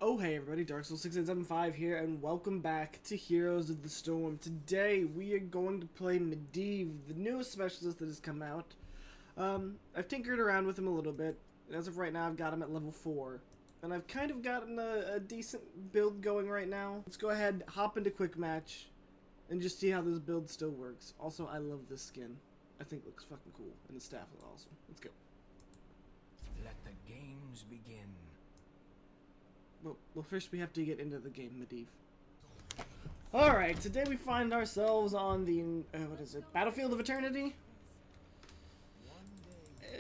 Oh hey everybody, Dark Souls 6875 here, and welcome back to Heroes of the Storm. Today we are going to play Medivh, the newest specialist that has come out. I've tinkered around with him a little bit. As of right now, I've got him at level 4. And I've kind of gotten a decent build going right now. Let's go ahead, hop into quick match, and just see how this build still works. Also, I love this skin. I think it looks fucking cool, and the staff is awesome. Let's go. Let the games begin. Well, first we have to get into the game, Medivh. Alright, today we find ourselves on the, what is it, Battlefield of Eternity?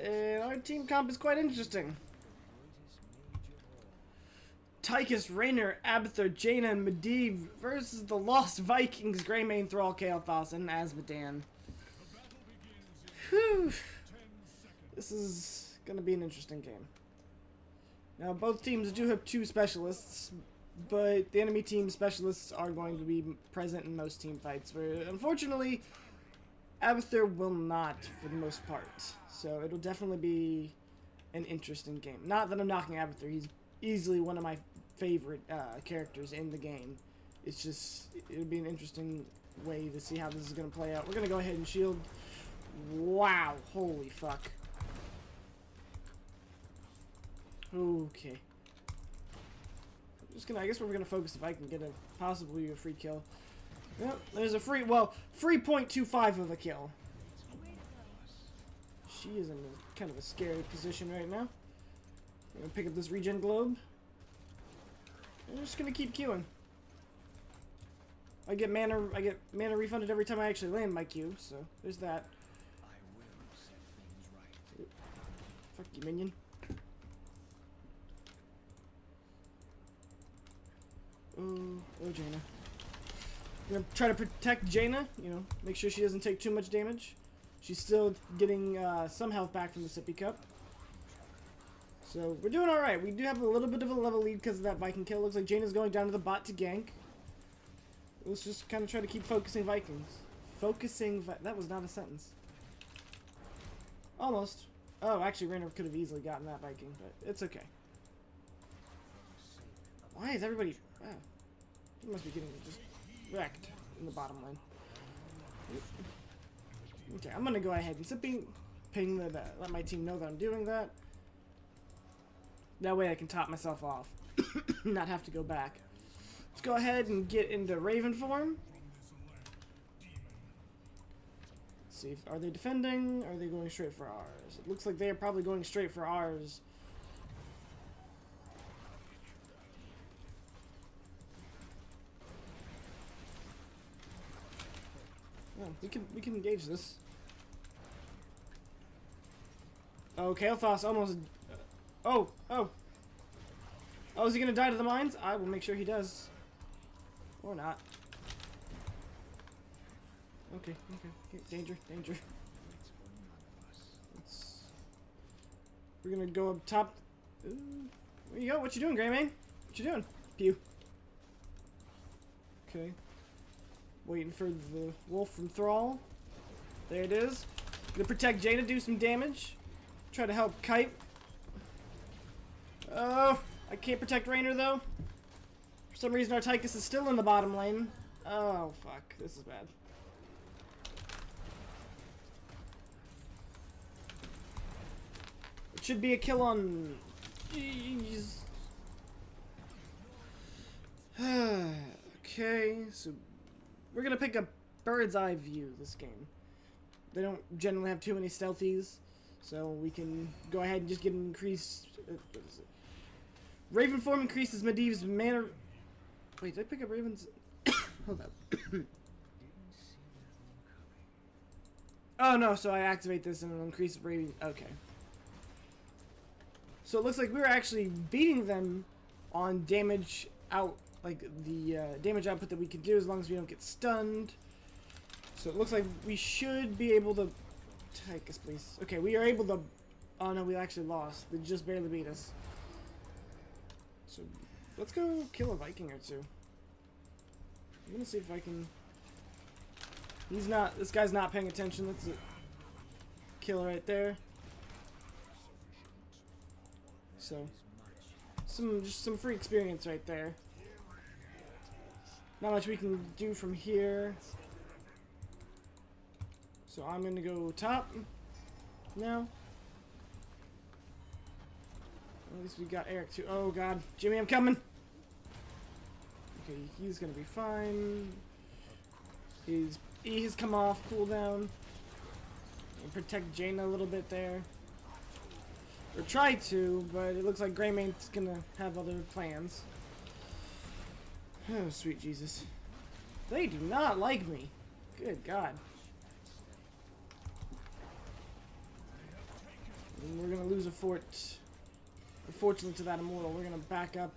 And our team comp is quite interesting. Tychus, Raynor, Abthar, Jaina, and Medivh versus the Lost Vikings, Greymane, Thrall, Kael'thas, and Azmodan. Whew. This is gonna be an interesting game. Now, both teams do have 2 specialists, but the enemy team specialists are going to be present in most team fights, where, unfortunately, Abthar will not, for the most part. So, it'll definitely be an interesting game. Not that I'm knocking Abthar, he's easily one of my favorite characters in the game. It's just, it'll be an interesting way to see how this is going to play out. We're going to go ahead and shield. Wow, holy fuck. Okay. I'm just gonna, I guess we're gonna focus if I can get possibly a free kill. Yep, there's a free 0.25 of a kill. She is in a, kind of a scary position right now. I'm gonna pick up this regen globe. I'm just gonna keep queuing. I get mana refunded every time I actually land my queue, so there's that. Fuck you, minion. Oh, Jaina. I'm gonna try to protect Jaina, you know, make sure she doesn't take too much damage. She's still getting some health back from the sippy cup. So, we're doing alright. We do have a little bit of a level lead because of that Viking kill. Looks like Jaina's going down to the bot to gank. Let's just kind of try to keep focusing Vikings. That was not a sentence. Almost. Oh, actually, Raynor could have easily gotten that Viking, but it's okay. Why is everybody... Wow. You must be getting just wrecked in the bottom lane. Okay, I'm gonna go ahead and ping that, let my team know that I'm doing that. That way I can top myself off. Not have to go back. Let's go ahead and get into Raven form. Let's see, are they defending? Or are they going straight for ours? It looks like they are probably going straight for ours. Oh, we can engage this. Oh, Kael'thas almost. Oh, is he gonna die to the mines? I will make sure he does, or not. Okay. Danger. We're gonna go up top. Ooh. Where you go? What you doing, Greymane? What you doing? Pew. Okay. Waiting for the wolf from Thrall. There it is. Gonna protect Jaina, do some damage. Try to help Kite. Oh, I can't protect Raynor though. For some reason, our Tychus is still in the bottom lane. Oh, fuck. This is bad. It should be a kill on... Jeez. Okay, so... We're gonna pick a bird's eye view this game. They don't generally have too many stealthies, so we can go ahead and just get an increased. What is it? Raven form increases Medivh's mana. Wait, did I pick up Raven's? Hold up. Oh no! So I activate this and it'll increase Raven. Okay. So it looks like we were actually beating them on damage out. Like the damage output that we can do as long as we don't get stunned. So it looks like we should be able to... Take us, please. Okay, we are able to... Oh no, we actually lost. They just barely beat us. So let's go kill a Viking or 2. I'm gonna see if I can... He's not... This guy's not paying attention. That's a kill right there. So just some free experience right there. Not much we can do from here. So I'm gonna go top now. At least we got Eric too. Oh god, Jimmy, I'm coming. Okay, he's gonna be fine. His E has come off, cooldown. Protect Jaina a little bit there. Or try to, but it looks like Greymane's gonna have other plans. Oh, sweet Jesus. They do not like me. Good God. And we're gonna lose a fort. Unfortunately to that immortal, we're gonna back up.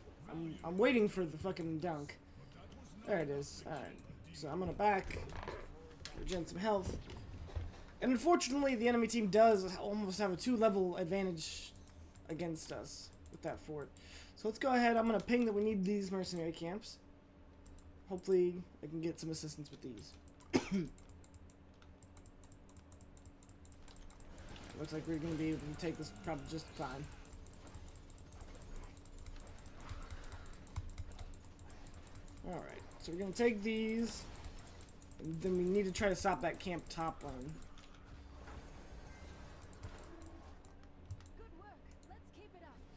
I'm waiting for the fucking dunk. There it is. Alright. So I'm gonna back. Regen some health. And unfortunately, the enemy team does almost have a 2-level advantage against us with that fort. So let's go ahead. I'm going to ping that we need these mercenary camps. Hopefully, I can get some assistance with these. Looks like we're going to be able to take this probably just fine. Alright, so we're going to take these. And then we need to try to stop that camp top lane.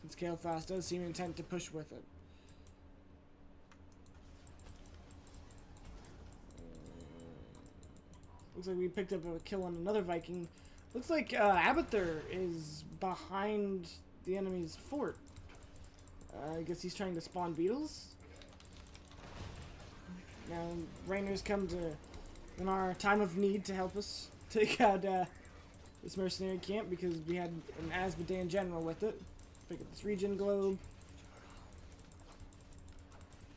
Since Kael'thas does seem intent to push with it. Looks like we picked up a kill on another Viking. Looks like Abathur is behind the enemy's fort. I guess he's trying to spawn beetles. Now, Rainer's come to, in our time of need, to help us take out this mercenary camp because we had an Asmodean general with it. Pick up this regen globe.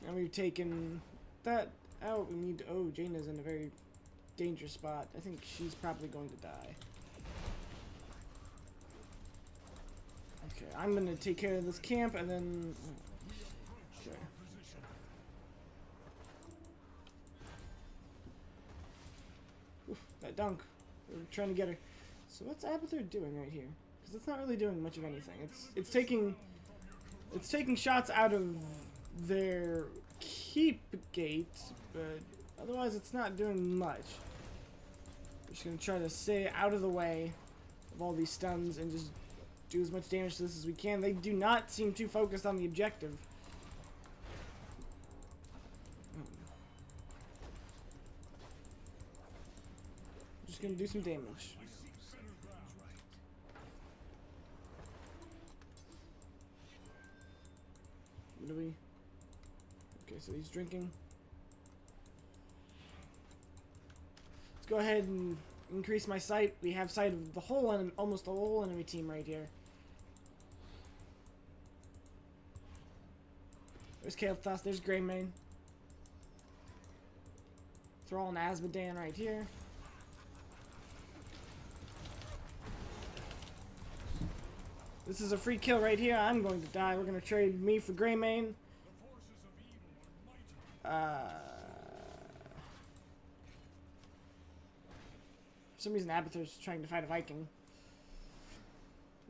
And we've taken that out. We need to, oh, Jaina's in a very dangerous spot. I think she's probably going to die. Okay, I'm gonna take care of this camp and then... Okay. Oof, that dunk. We're trying to get her. So what's Abathur doing right here? Because it's not really doing much of anything. It's taking shots out of their keep gate, but otherwise it's not doing much. We're just gonna try to stay out of the way of all these stuns and just do as much damage to this as we can. They do not seem too focused on the objective. Just gonna do some damage. What do we... Okay, so he's drinking. Let's go ahead and increase my sight. We have sight of the whole almost the whole enemy team right here. There's Kael'thas, there's Greymane. Thrall and Asmodean right here. This is a free kill right here. I'm going to die. We're going to trade me for Greymane. For some reason, Abathur's trying to fight a Viking.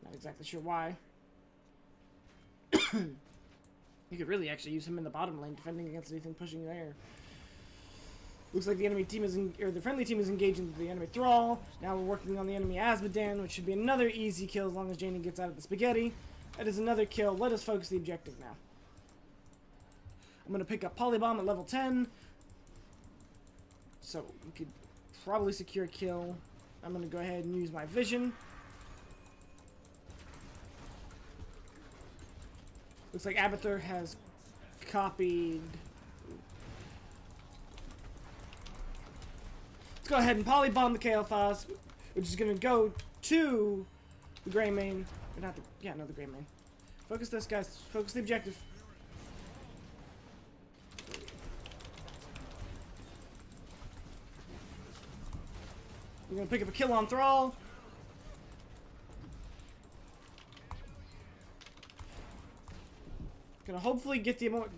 Not exactly sure why. You could really actually use him in the bottom lane, defending against anything pushing there. Looks like the enemy team is, the friendly team is engaging the enemy Thrall. Now we're working on the enemy Asmodean, which should be another easy kill as long as Jaina gets out of the spaghetti. That is another kill. Let us focus the objective now. I'm going to pick up Polybomb at level 10. So we could probably secure a kill. I'm going to go ahead and use my vision. Looks like Abathur has copied... Let's go ahead and polybomb the Kael'thas, which is going to go to the Greymane. Or not the... Yeah, no, the Greymane. Focus this, guys. Focus the objective. We're going to pick up a kill on Thrall. Gonna hopefully get the immortal.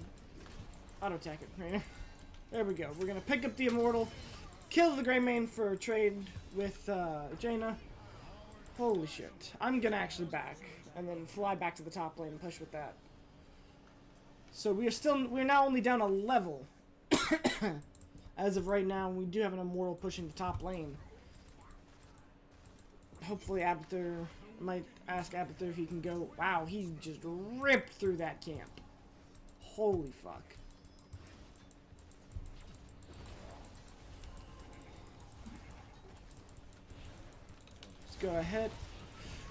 Auto attack it, right? There we go. We're gonna pick up the immortal, kill the Greymane for a trade with Jaina. Holy shit! I'm gonna actually back and then fly back to the top lane and push with that. So we're now only down a level. As of right now, we do have an immortal pushing the top lane. Hopefully Abathur, might ask Abathur if he can go. Wow, he just ripped through that camp. Holy fuck. Let's go ahead.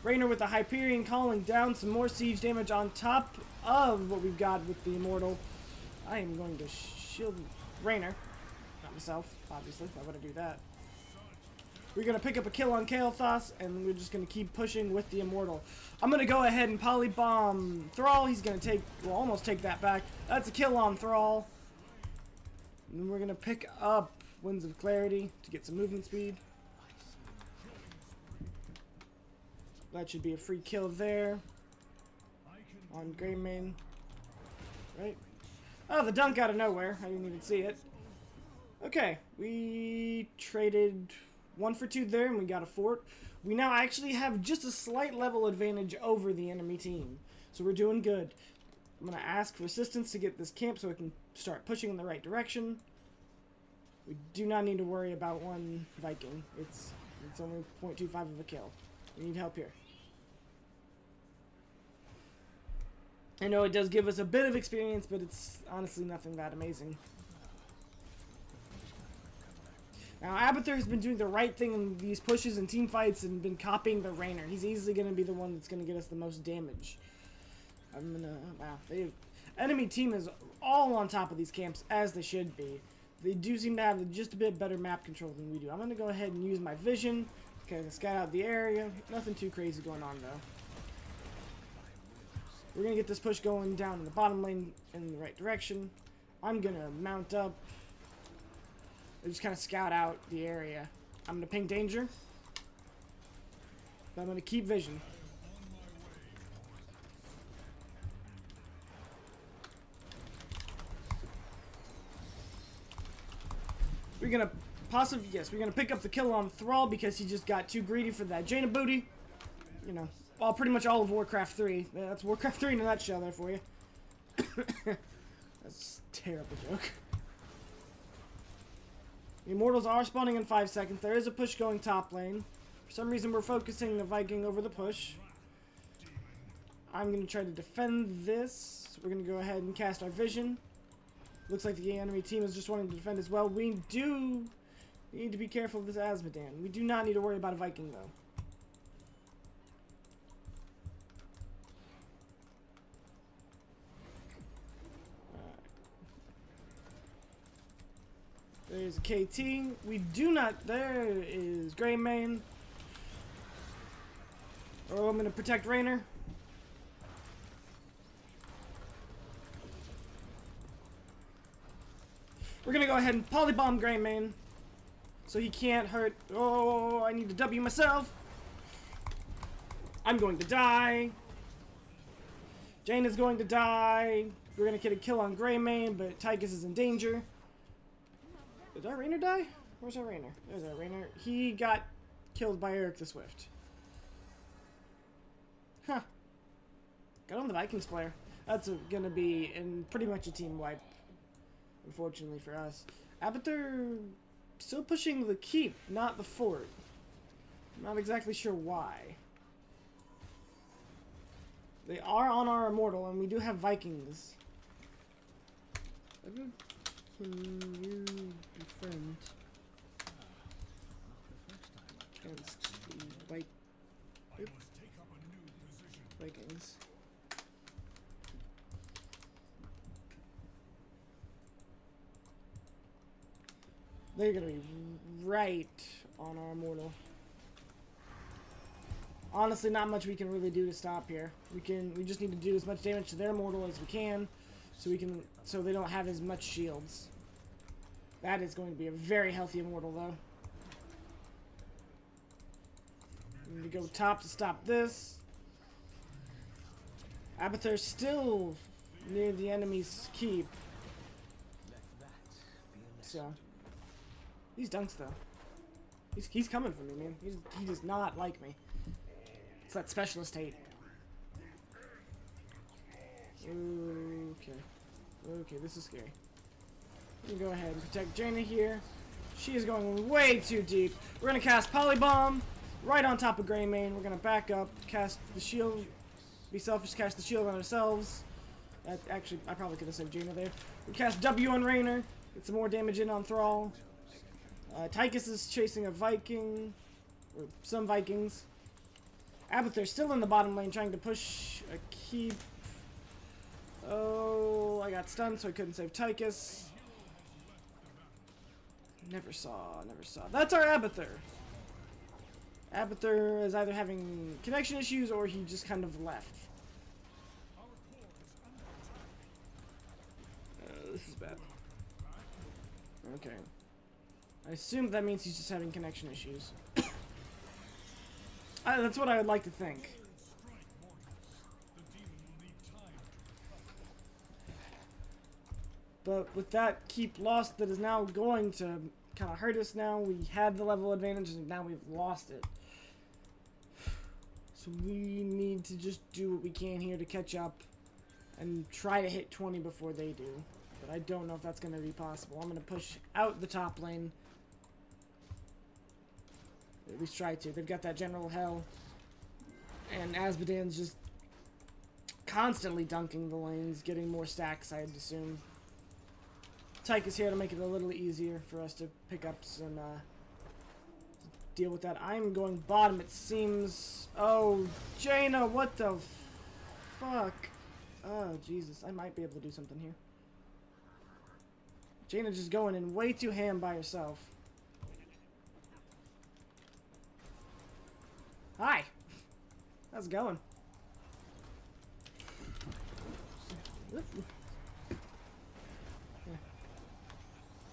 Raynor with the Hyperion calling down some more siege damage on top of what we've got with the Immortal. I am going to shield Raynor. Not myself, obviously. Why would I do that? We're going to pick up a kill on Kael'thas, and we're just going to keep pushing with the Immortal. I'm going to go ahead and polybomb Thrall. He's going to take, well, almost take that back. That's a kill on Thrall. And then we're going to pick up Winds of Clarity to get some movement speed. That should be a free kill there. On Greymane. Right? Oh, the dunk out of nowhere. I didn't even see it. Okay, we traded 1 for 2 there, and we got a fort. We now actually have just a slight level advantage over the enemy team. So we're doing good. I'm going to ask for assistance to get this camp so we can start pushing in the right direction. We do not need to worry about one Viking. It's only 0.25 of a kill. We need help here. I know it does give us a bit of experience, but it's honestly nothing that amazing. Now, Abathur has been doing the right thing in these pushes and team fights and been copying the Raynor. He's easily going to be the one that's going to get us the most damage. I'm going to... Wow. Enemy team is all on top of these camps, as they should be. They do seem to have just a bit better map control than we do. I'm going to go ahead and use my vision. Okay, scout out the area. Nothing too crazy going on, though. We're going to get this push going down in the bottom lane in the right direction. I'm going to mount up. Just kind of scout out the area. I'm going to ping danger. But I'm going to keep vision. We're going to possibly, yes, we're going to pick up the kill on Thrall because he just got too greedy for that Jaina booty. You know, well, pretty much all of Warcraft 3. That's Warcraft 3 in a nutshell there for you. That's a terrible joke. The Immortals are spawning in 5 seconds. There is a push going top lane. For some reason, we're focusing the Viking over the push. I'm going to try to defend this. We're going to go ahead and cast our vision. Looks like the enemy team is just wanting to defend as well. We need to be careful of this Azmodan. We do not need to worry about a Viking, though. There's a KT. We do not... There is Greymane. Oh, I'm going to protect Raynor. We're going to go ahead and polybomb Greymane. So he can't hurt... Oh, I need to W myself. I'm going to die. Jane is going to die. We're going to get a kill on Greymane, but Tychus is in danger. Did our Raynor die? Where's our Raynor? There's our Raynor. He got killed by Eric the Swift. Huh. Got on the Vikings player. That's gonna be in pretty much a team wipe. Unfortunately for us. Abathur still pushing the keep, not the fort. I'm not exactly sure why. They are on our Immortal, and we do have Vikings. Can you defend against the Vikings? They're gonna be right on our Immortal. Honestly, not much we can really do to stop here. We just need to do as much damage to their Immortal as we can, so they don't have as much shields. That is going to be a very healthy Immortal, though. We need to go top to stop this. Abathur's still near the enemy's keep. So, these dunks, though. He's coming for me, man. He does not like me. It's that specialist hate. Okay. Okay, this is scary. We can go ahead and protect Jaina here. She is going way too deep. We're going to cast Polybomb right on top of Greymane. We're going to back up, cast the shield. Be selfish, cast the shield on ourselves. Actually, I probably could have saved Jaina there. We cast W on Raynor. Get some more damage in on Thrall. Tychus is chasing a Viking. Or some Vikings. Abathur's still in the bottom lane trying to push a keep. Oh, I got stunned so I couldn't save Tychus. Never saw. That's our Abathur. Abathur is either having connection issues or he just kind of left. This is bad. Okay. I assume that means he's just having connection issues. That's what I would like to think. But with that keep lost, that is now going to kind of hurt us now. We had the level advantage and now we've lost it. So we need to just do what we can here to catch up and try to hit 20 before they do. But I don't know if that's going to be possible. I'm going to push out the top lane. At least try to. They've got that general hell. And Azmodan's just constantly dunking the lanes, getting more stacks, I'd assume. Tyke is here to make it a little easier for us to pick up some, deal with that. I'm going bottom, it seems. Oh, Jaina, what the fuck? Oh, Jesus, I might be able to do something here. Jaina just going in way too ham by herself. Hi! How's it going?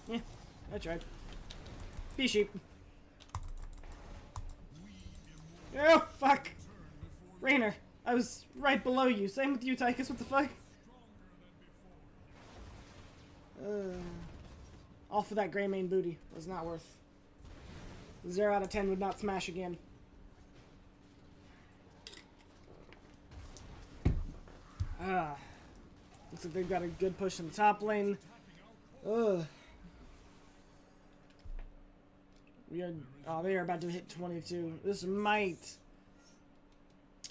Yeah, I tried. Be sheep. Oh, fuck! Raynor, I was right below you. Same with you, Tychus, what the fuck? All for that Greymane booty. Was not worth. 0 out of 10 would not smash again. Looks like they've got a good push in the top lane. Ugh. We are. Oh, they are about to hit 22. This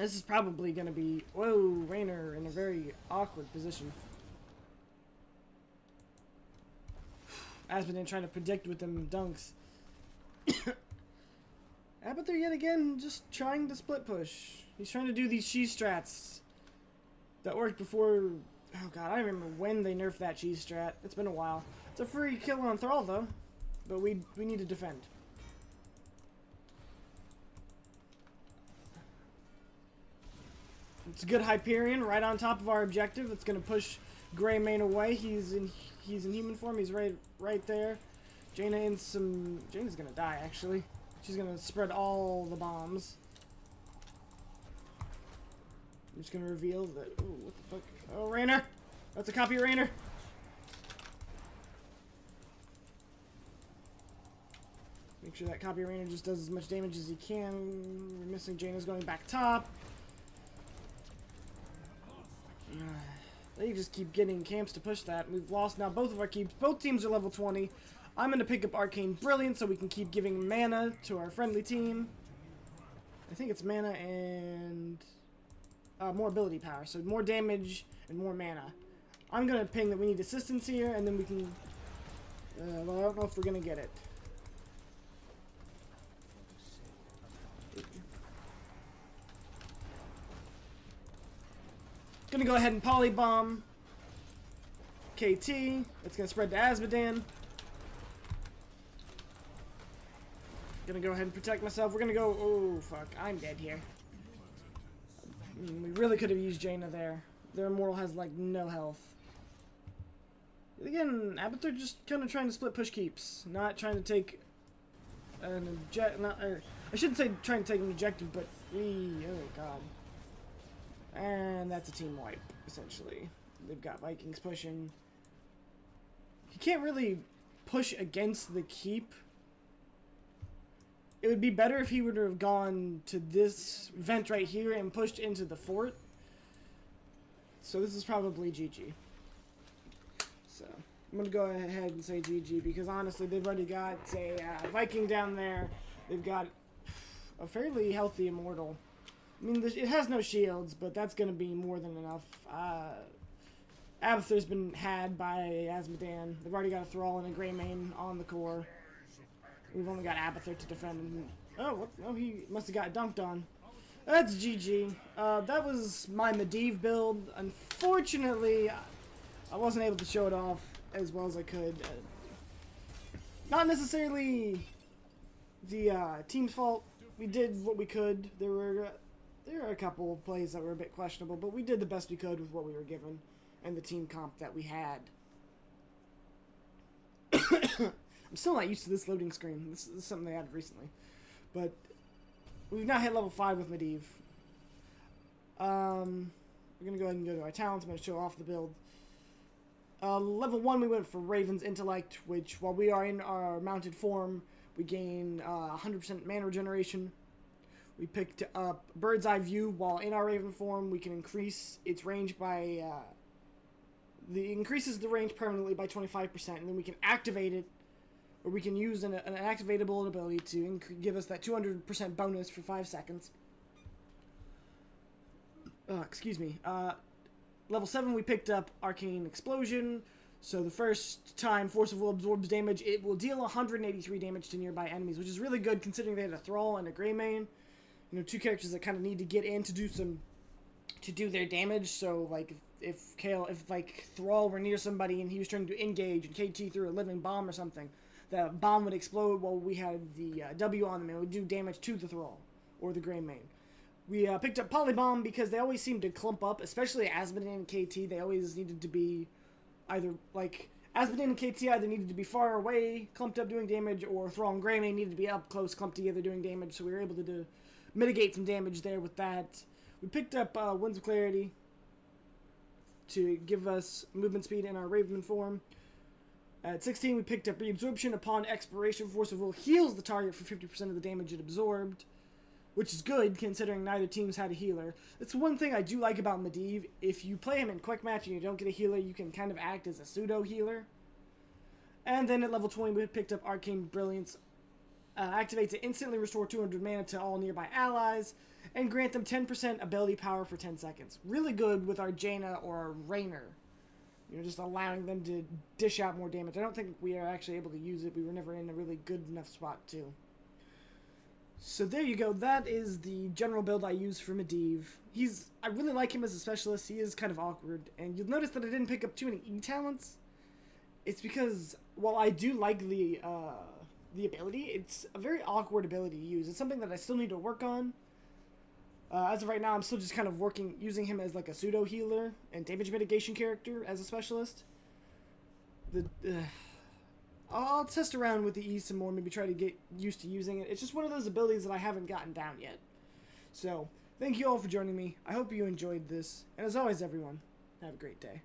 is probably gonna be. Whoa, Raynor in a very awkward position. Azmodan trying to predict with them dunks. Abathur yet again just trying to split push. He's trying to do these cheese strats that worked before. Oh god, I remember when they nerfed that cheese strat. It's been a while. It's a free kill on Thrall though, but we need to defend. It's a good Hyperion right on top of our objective. It's gonna push Greymane away. He's in human form. He's right there. Jaina's gonna die actually. She's gonna spread all the bombs. I'm just gonna reveal that. Oh, what the fuck? Oh, Raynor! That's a copy of Raynor! Make sure that copy of Raynor just does as much damage as he can. We're missing. Jaina's going back top. They just keep getting camps to push that. We've lost now both of our keeps. Both teams are level 20. I'm going to pick up Arcane Brilliance so we can keep giving mana to our friendly team. I think it's mana and more ability power. So more damage and more mana. I'm going to ping that we need assistance here and then we can... well, I don't know if we're going to get it. Gonna go ahead and polybomb KT. It's gonna spread to Azmodan. Gonna go ahead and protect myself. We're gonna go. Oh fuck! I'm dead here. We really could have used Jaina there. Their immortal has like no health. Again, Abathur just kind of trying to split push keeps, not trying to take an object. I shouldn't say trying to take an objective, but oh god. And that's a team wipe, essentially. They've got Vikings pushing. You can't really push against the keep. It would be better if he would have gone to this vent right here and pushed into the fort. So this is probably GG. So I'm gonna go ahead and say GG because honestly, they've already got a Viking down there. They've got a fairly healthy Immortal. I mean, it has no shields, but that's gonna be more than enough. Abathur's been had by Asmodan. They've already got a Thrall and a Greymane on the core. We've only got Abathur to defend. Oh, what? Oh, he must have got dunked on. That's GG. That was my Medivh build. Unfortunately, I wasn't able to show it off as well as I could. Not necessarily the team's fault. We did what we could. There were a couple of plays that were a bit questionable, but we did the best we could with what we were given and the team comp that we had. I'm still not used to this loading screen. This is something they added recently. But we've now hit level 5 with Medivh. We're going to go ahead and go to our talents. I'm going to show off the build. Level 1 we went for Raven's Intellect, which while we are in our mounted form, we gain 100% mana regeneration. We picked up Bird's Eye View. While in our Raven form, we can increase its range by... increases the range permanently by 25%, and then we can activate it, or we can use an activatable ability to give us that 200% bonus for 5 seconds. Excuse me. Level 7, we picked up Arcane Explosion. So the first time Force of Will absorbs damage, it will deal 183 damage to nearby enemies, which is really good considering they had a Thrall and a Greymane. You know, 2 characters that kind of need to get in to do their damage. So like if Thrall were near somebody and he was trying to engage and KT threw a living bomb or something, the bomb would explode while we had the W on them and it would do damage to the Thrall or the Greymane. We picked up Polybomb because they always seem to clump up, especially Asmodan and KT. They always needed to be either, like, Asmodan and KT either needed to be far away, clumped up doing damage, or Thrall and Greymane needed to be up close, clumped together doing damage, so we were able to mitigate some damage there with that. We picked up Winds of Clarity to give us movement speed in our Raven form. At 16, we picked up Reabsorption. Upon expiration, Force of Will heals the target for 50% of the damage it absorbed, which is good considering neither team's had a healer. That's one thing I do like about Medivh. If you play him in quick match and you don't get a healer, you can kind of act as a pseudo healer. And then at level 20, we picked up Arcane Brilliance. Activates it, instantly restore 200 mana to all nearby allies, and grant them 10% ability power for 10 seconds. Really good with our Jaina or our Raynor. You know, just allowing them to dish out more damage. I don't think we are actually able to use it. We were never in a really good enough spot to. So there you go. That is the general build I use for Medivh. I really like him as a specialist. He is kind of awkward. And you'll notice that I didn't pick up too many E-talents. It's because, while I do like the ability, it's a very awkward ability to use. It's something that I still need to work on. As of right now, I'm still just kind of using him as like a pseudo healer and damage mitigation character as a specialist. I'll test around with the E some more, maybe try to get used to using it. It's just one of those abilities that I haven't gotten down yet. So, thank you all for joining me. I hope you enjoyed this. And as always, everyone, have a great day.